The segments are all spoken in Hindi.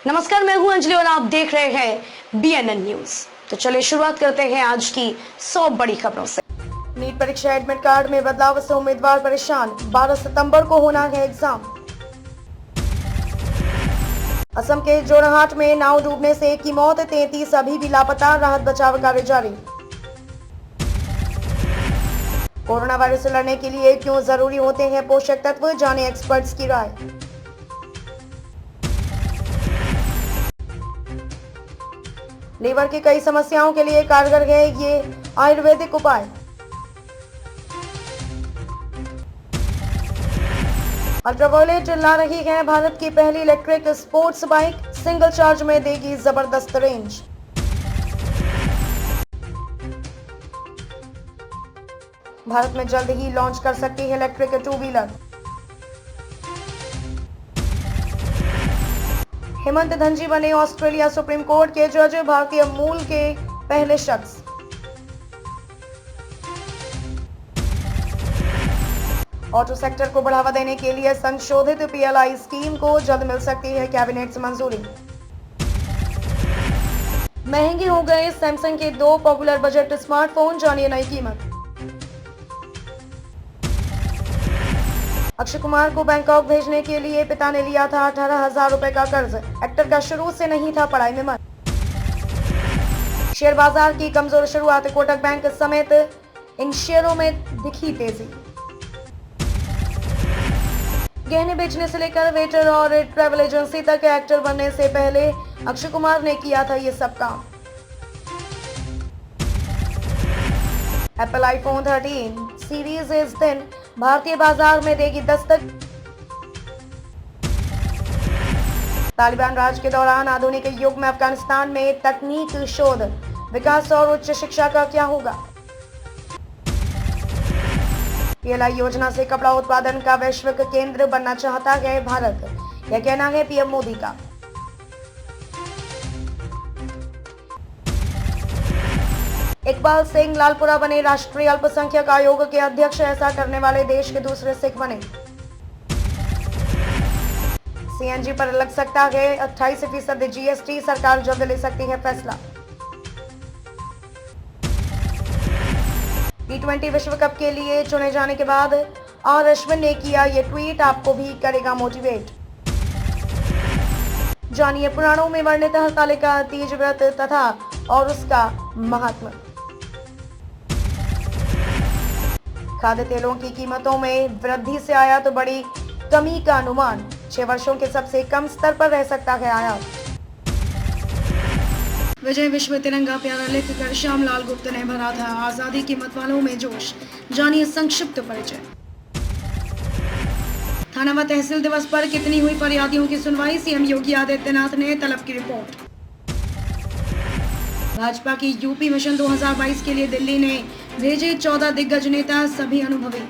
नमस्कार, मैं हूं अंजलि और आप देख रहे हैं BNN न्यूज। तो चलिए शुरुआत करते हैं आज की 100 बड़ी खबरों से। नीट परीक्षा एडमिट कार्ड में बदलाव से उम्मीदवार परेशान। 12 सितंबर को होना है एग्जाम। असम के जोरहाट में नाव डूबने से एक की मौत, 33 अभी भी लापता, राहत बचाव कार्य जारी। कोरोना वायरस से लड़ने के लिए क्यों जरूरी होते हैं पोषक तत्व, जाने एक्सपर्ट्स की राय। लीवर की कई समस्याओं के लिए कारगर है ये आयुर्वेदिक उपाय। अल्ट्रावायलेट ला रही है भारत की पहली electric sports bike, single charge में देगी जबरदस्त रेंज। भारत में जल्द ही लॉन्च कर सकती है electric two wheeler. Hemant Dhanji बने ऑस्ट्रेलिया सुप्रीम कोर्ट के जज, भारतीय मूल के पहले शख्स। ऑटो सेक्टर को बढ़ावा देने के लिए संशोधित PLI स्कीम को जल्द मिल सकती है कैबिनेट से मंजूरी। महंगे हो गए सैमसंग के 2 पॉपुलर बजट स्मार्टफोन, जानिए नई कीमत। अक्षय कुमार को बैंकॉक भेजने के लिए पिता ने लिया था 18,000 रुपए का कर्ज। एक्टर का शुरू से नहीं था पढ़ाई में मन। शेयर बाजार की कमजोर शुरुआत, कोटक बैंक समेत इन शेयरों में दिखी तेजी। गहने बेचने से लेकर वेटर और ट्रैवल एजेंसी तक एक्टर बनने से पहले अक्षय कुमार ने किया था ये सब काम। एप्पल आईफोन 13 सीरीज इस दिन भारतीय बाजार में देगी दस्तक। तालिबान राज के दौरान आधुनिक युग में अफगानिस्तान में तकनीक शोध, विकास और उच्च शिक्षा का क्या होगा। PLI योजना से कपड़ा उत्पादन का वैश्विक केंद्र बनना चाहता है भारत, यह कहना है PM मोदी का। इकबाल सिंह लालपुरा बने राष्ट्रीय अल्पसंख्यक आयोग के अध्यक्ष, ऐसा करने वाले देश के दूसरे सिख बने। CNG पर लग सकता है 28% GST, सरकार जल्द ले सकती है फैसला। T20 विश्व कप के लिए चुने जाने के बाद R अश्विन ने किया ये ट्वीट, आपको भी करेगा मोटिवेट। जानिए पुराणों में वर्णित हरतालिका तीज व्रत तथा और उसका महात्म्य। खाद्य तेलों की कीमतों में वृद्धि से आया तो बड़ी कमी का अनुमान, 6 वर्षों के सबसे कम स्तर पर रह सकता है आयात। विजय विश्व तिरंगा प्यारा लिखकर श्यामलाल गुप्त ने भरा था आजादी की मत वालों में जोश, जानिए संक्षिप्त परिचय। थाना व तहसील दिवस पर कितनी हुई फरियादियों की सुनवाई, CM योगी आदित्यनाथ ने तलब की रिपोर्ट। भाजपा की यूपी मिशन 2022 के लिए दिल्ली ने भेजे 14 दिग्गज नेता, सभी अनुभवी।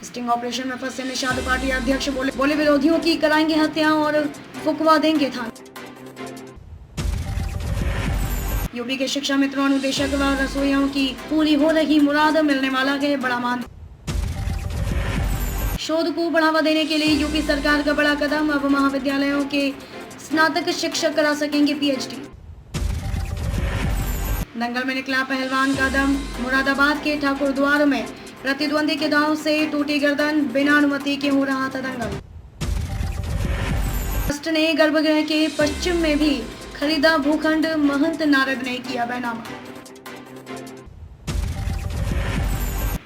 स्टिंग ऑपरेशन में फंसे निषाद पार्टी अध्यक्ष बोले विरोधियों की कराएंगे हत्या और फुकवा देंगे थाना। यूपी के शिक्षा मित्रों, अनुदेशक व रसोइयों की पूरी हो रही मुराद, मिलने वाला है बड़ा मान। शोध को बढ़ावा देने के लिए यूपी सरकार का बड़ा कदम, अब महाविद्यालयों के स्नातक शिक्षक करा सकेंगे PhD। दंगल में निकला पहलवान का दम, मुरादाबाद के ठाकुर द्वार में प्रतिद्वंदी के दांव से टूटी गर्दन, बिना अनुमति के हो रहा था दंगल। ट्रस्ट ने गर्भगृह के पश्चिम में भी खरीदा भूखंड, महंत नारद ने किया बैनामा।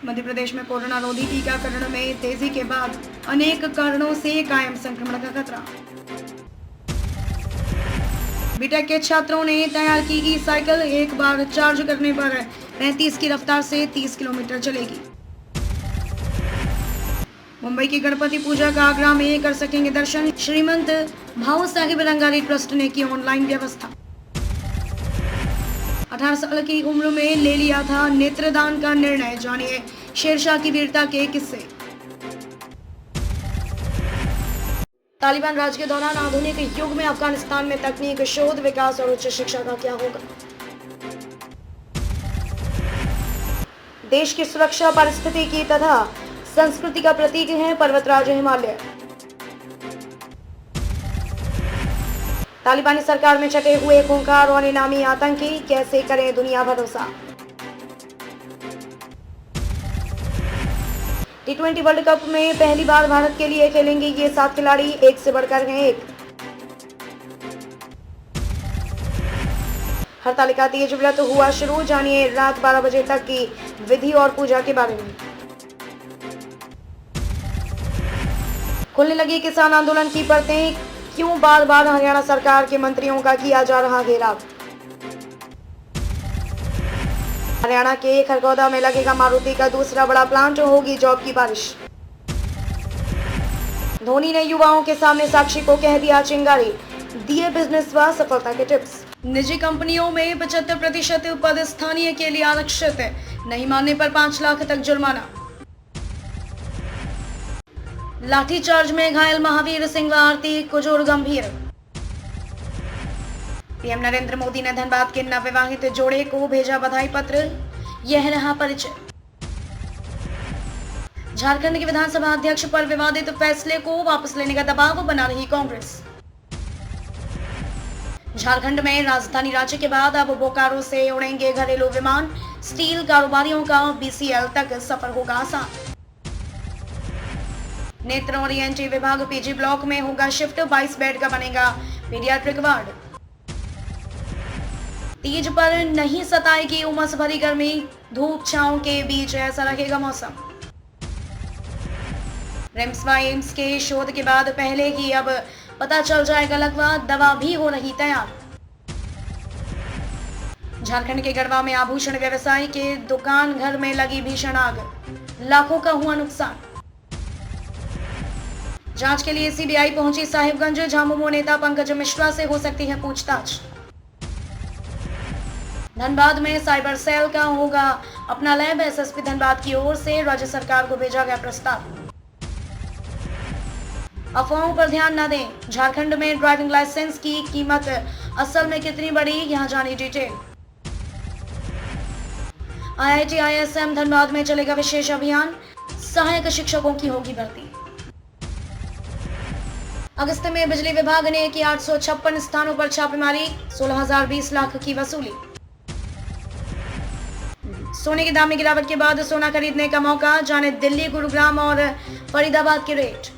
मध्य प्रदेश में कोरोना रोधी टीकाकरण में तेजी के बाद अनेक कारणों से कायम संक्रमण का खतरा। बीटेक के छात्रों ने तैयार की ई साइकिल, एक बार चार्ज करने पर 35 की रफ्तार से 30 किलोमीटर चलेगी। मुंबई की गणपति पूजा का आगरा में कर सकेंगे दर्शन, श्रीमंत भाऊ साहिब रंगारी ट्रस्ट ने की ऑनलाइन व्यवस्था। 18 साल की उम्र में ले लिया था नेत्रदान का निर्णय, जानिए शेरशाह की वीरता के किस्से। तालिबान राज के दौरान आधुनिक युग में अफगानिस्तान में तकनीक शोध, विकास और उच्च शिक्षा का क्या होगा। देश की सुरक्षा, पारिस्थितिकी तथा संस्कृति का प्रतीक है पर्वतराज हिमालय। तालिबानी सरकार में छटे हुए खूंखार और इनामी आतंकी, कैसे करें दुनिया भरोसा। T20 वर्ल्ड कप में पहली बार भारत के लिए खेलेंगे ये 7 खिलाड़ी, एक से बढ़कर हैं एक। हरतालिका तीज व्रत हुआ शुरू, जानिए रात 12 बजे तक की विधि और पूजा के बारे में। खुलने लगी किसान आंदोलन की परतें, क्यों बार बार हरियाणा सरकार के मंत्रियों का किया जा रहा घेराव। हरियाणा के खरगोदा में लगेगा मारुति का दूसरा बड़ा प्लांट, होगी जॉब की बारिश। धोनी ने युवाओं के सामने साक्षी को कह दिया चिंगारी, दिए बिजनेस व सफलता के टिप्स। निजी कंपनियों में 75% पद स्थानीय के लिए आरक्षित है, नहीं मानने पर 5 लाख तक जुर्माना। लाठीचार्ज में घायल महावीर सिंह व आरती कुजूर गंभीर। पीएम नरेंद्र मोदी ने धनबाद के नवविवाहित जोड़े को भेजा बधाई पत्र, यह रहा परिचय। झारखंड के विधानसभा अध्यक्ष पर विवादित फैसले को वापस लेने का दबाव बना रही कांग्रेस। झारखंड में राजधानी रांची के बाद अब बोकारो से उड़ेंगे घरेलू विमान, स्टील कारोबारियों का BCL तक सफर होगा आसान। नेत्र और ENT विभाग PG ब्लॉक में होगा शिफ्ट, 22 बेड का बनेगा पीडियाट्रिक वार्ड। तीज पर नहीं सताएगी उमस भरी गर्मी, धूप छांव के बीच ऐसा रहेगा मौसम। रिम्स व एम्स के शोध के बाद पहले ही अब पता चल जाएगा लगवा, दवा भी हो रही तैयार। झारखंड के गढ़वा में आभूषण व्यवसायी के दुकान घर में लगी भीषण आग, लाखों का हुआ नुकसान। जांच के लिए CBI पहुंची साहिबगंज, झामुमो नेता पंकज मिश्रा से हो सकती है पूछताछ। धनबाद में साइबर सेल का होगा अपना लैब, SSP धनबाद की ओर से राज्य सरकार को भेजा गया प्रस्ताव। अफवाहों पर ध्यान न दें, झारखंड में ड्राइविंग लाइसेंस की कीमत असल में कितनी बढ़ी, यहां जानी डिटेल। IIT ISM धनबाद में चलेगा विशेष अभियान, सहायक शिक्षकों की होगी भर्ती। अगस्त में बिजली विभाग ने की 856 स्थानों पर छापेमारी, 16,020 लाख की वसूली। सोने के दाम में गिरावट के बाद सोना खरीदने का मौका, जाने दिल्ली, गुरुग्राम और फरीदाबाद के रेट।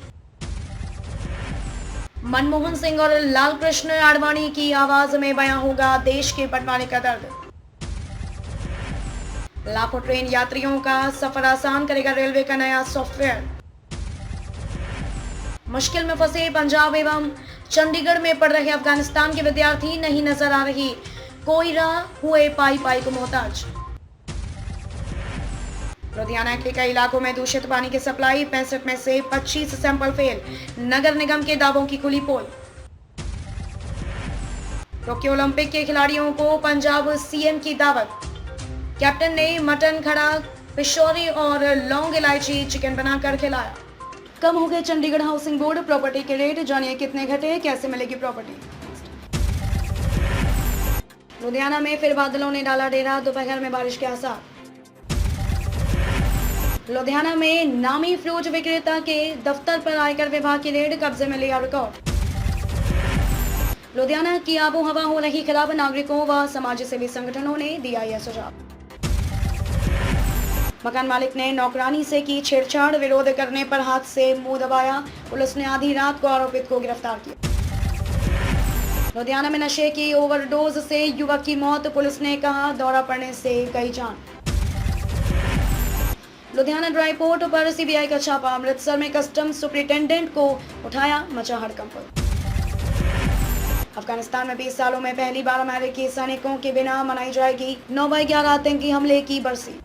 मनमोहन सिंह और लाल कृष्ण आडवाणी की आवाज में बयां होगा देश के बंटवारे का दर्द। लाखों ट्रेन यात्रियों का सफर आसान करेगा रेलवे का नया सॉफ्टवेयर। मुश्किल में फंसे पंजाब एवं चंडीगढ़ में पढ़ रहे अफगानिस्तान के विद्यार्थी, नहीं नजर आ रही कोई राह, हुए पाई पाई को मोहताज। लुधियाना के कई इलाकों में दूषित पानी की सप्लाई, 65 में से 25 सैंपल फेल, नगर निगम के दावों की खुली पोल। टोक्यो ओलंपिक के खिलाड़ियों को पंजाब CM की दावत, कैप्टन ने मटन खड़ा, पिशोरी और लौंग इलायची चिकन बनाकर खिलाया। कम हो गए चंडीगढ़ हाउसिंग बोर्ड प्रॉपर्टी के रेट, जानिए कितने घटे, कैसे मिलेगी प्रॉपर्टी। लुधियाना में फिर बादलों ने डाला डेरा, दोपहर में बारिश के आसार। लुधियाना में नामी फ्रूट विक्रेता के दफ्तर पर आयकर विभाग की रेड, कब्जे में लिया रिकॉर्ड। लुधियाना की आबो हवा हो रही खराब, नागरिकों व समाज सेवी संगठनों ने दिया यह सुझाव। मकान मालिक ने नौकरानी से की छेड़छाड़, विरोध करने पर हाथ से मुंह दबाया, पुलिस ने आधी रात को आरोपित को गिरफ्तार किया। लुधियाना में नशे की ओवरडोज से युवक की मौत, पुलिस ने कहा दौरा पड़ने से गई जान। लुधियाना ड्राई पोर्ट पर CBI का छापा, अमृतसर में कस्टम सुपरिटेंडेंट को उठाया, मचा हड़कंप। अफगानिस्तान में 20 सालों में पहली बार अमेरिकी सैनिकों के बिना मनाई जाएगी 9/11 आतंकी हमले की बरसी।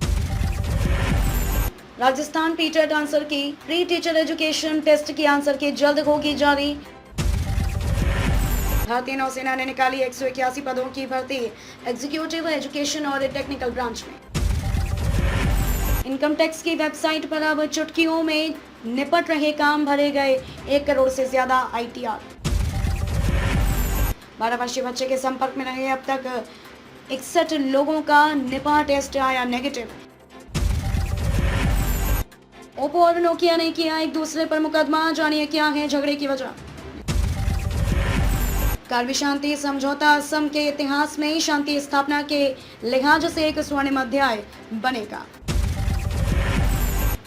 राजस्थान टीचर आंसर की प्री टीचर एजुकेशन टेस्ट की आंसर की जल्द होगी जारी। भारतीय नौसेना ने निकाली 181 पदों की भर्ती, एग्जीक्यूटिव, एजुकेशन और टेक्निकल ब्रांच में। इनकम टैक्स की वेबसाइट पर अब चुटकियों में निपट रहे काम, भरे गए 1 करोड़ से ज्यादा ITR। 12 वर्षीय बच्चे के संपर्क में रहे अब तक 61 लोगों का निपाह टेस्ट आया नेगेटिव। ओप्पो और नोकिया ने किया एक दूसरे पर मुकदमा, जानिए क्या है झगड़े की वजह। कारगिल शांति समझौता असम के इतिहास में शांति स्थापना के लिहाज से एक स्वर्णिम अध्याय बनेगा।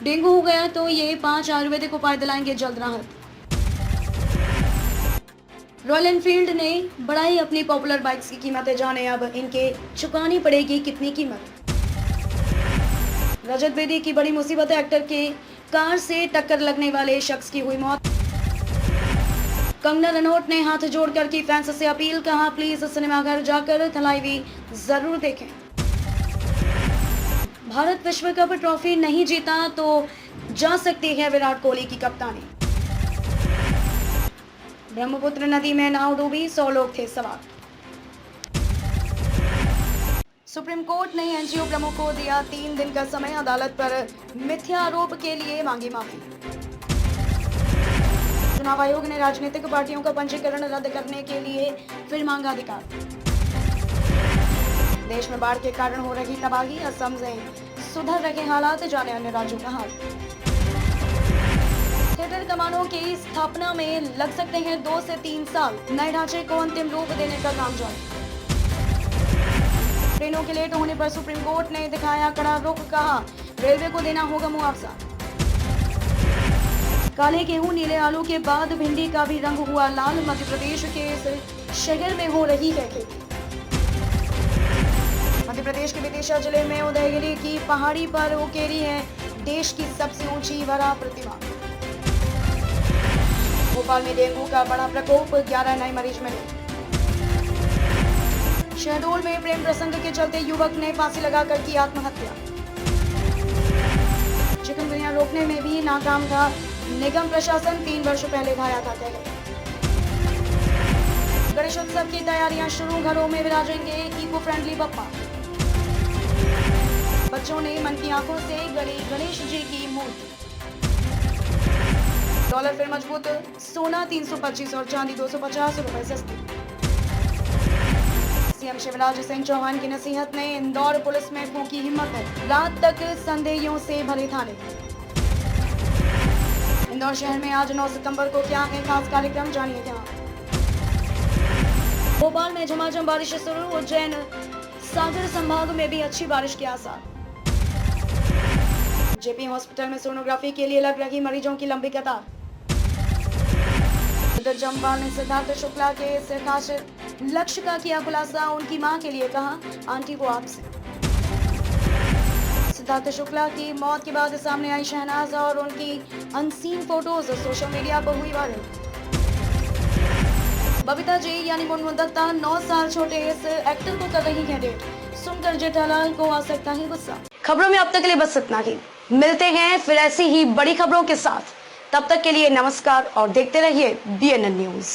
डेंगू हो गया तो ये 5 आयुर्वेदिक उपाय दिलाएंगे जल्द राहत। रॉयल एनफील्ड ने बढ़ाई अपनी पॉपुलर बाइक्स की कीमतें, जाने अब इनके चुकानी पड़ेगी कितनी कीमत। रजत बेदी की बड़ी मुसीबत, एक्टर के कार से टक्कर लगने वाले शख्स की हुई मौत। कंगना रनौत ने हाथ जोड़कर की फैंस से अपील, कहा प्लीज सिनेमाघर जाकर थलाईवी जरूर देखें। भारत विश्व कप ट्रॉफी नहीं जीता तो जा सकती है विराट कोहली की कप्तानी। ब्रह्मपुत्र नदी में नाव डूबी, 100 लोग थे सवार। सुप्रीम कोर्ट ने एनजीओ प्रमुख को दिया 3 दिन का समय, अदालत पर मिथ्या आरोप के लिए मांगी माफी। चुनाव आयोग ने राजनीतिक पार्टियों का पंजीकरण रद्द करने के लिए फिर मांगा अधिकार। देश में बाढ़ के कारण हो रही तबाही, असम से सुधर रहे हालात, जाने अन्य राज्यों का हाल। थिएटर कमानों की स्थापना में लग सकते हैं 2 से 3 साल, नए ढांचे को अंतिम रूप देने का काम जारी। ट्रेनों के लेट होने पर सुप्रीम कोर्ट ने दिखाया कड़ा रुख, कहा रेलवे को देना होगा मुआवजा। काले गेहूं नीले आलू के बाद भिंडी का भी रंग हुआ लाल, मध्य प्रदेश के इस शहर में हो रही है खेती। मध्य प्रदेश के विदिशा जिले में उदयगिरी की पहाड़ी पर उकेरी है देश की सबसे ऊंची वरा प्रतिमा। भोपाल में डेंगू का बड़ा प्रकोप, 11 नए मरीज मिले। शहडोल में प्रेम प्रसंग के चलते युवक ने फांसी लगाकर की आत्महत्या। चिकनगुनिया रोकने में भी नाकाम था निगम प्रशासन, 3 वर्ष पहले खाया था पहले। गणेश उत्सव की तैयारियां शुरू, घरों में विराजेंगे इको फ्रेंडली बप्पा। बच्चों ने मन की आंखों से गढ़ी गणेश जी की मूर्ति। डॉलर फिर मजबूत, सोना 325 और चांदी 250 रुपए सस्ती। सीएम शिवराज सिंह चौहान की नसीहत ने इंदौर पुलिस में फूकी हिम्मत, रात तक संदेहियों से भरे थाने। इंदौर शहर में आज 9 सितंबर को क्या है खास कार्यक्रम, जानिए क्या। भोपाल में झमाझम बारिश शुरू, उज्जैन सागर संभाग में भी अच्छी बारिश के आसार। जेपी हॉस्पिटल में सोनोग्राफी के लिए लग रही मरीजों की लंबी कतार। इधर जमवाल ने सिद्धार्थ शुक्ला के इस खास लक्ष्य का किया खुलासा, उनकी मां के लिए कहा आंटी वो आपसे। सिद्धार्थ शुक्ला की मौत के बाद सामने आई शहनाज और उनकी अनसीन फोटोज सोशल मीडिया पर हुई वायरल। बबीता जी यानी मुनमुन दत्ता 9 साल छोटे इस एक्टर को कर रही है डेट, सुनकर जेठालाल को आ सकता है गुस्सा। खबरों में अब तक के लिए बस इतना ही, मिलते हैं फिर ऐसी ही बड़ी खबरों के साथ, तब तक के लिए नमस्कार और देखते रहिए BNN न्यूज।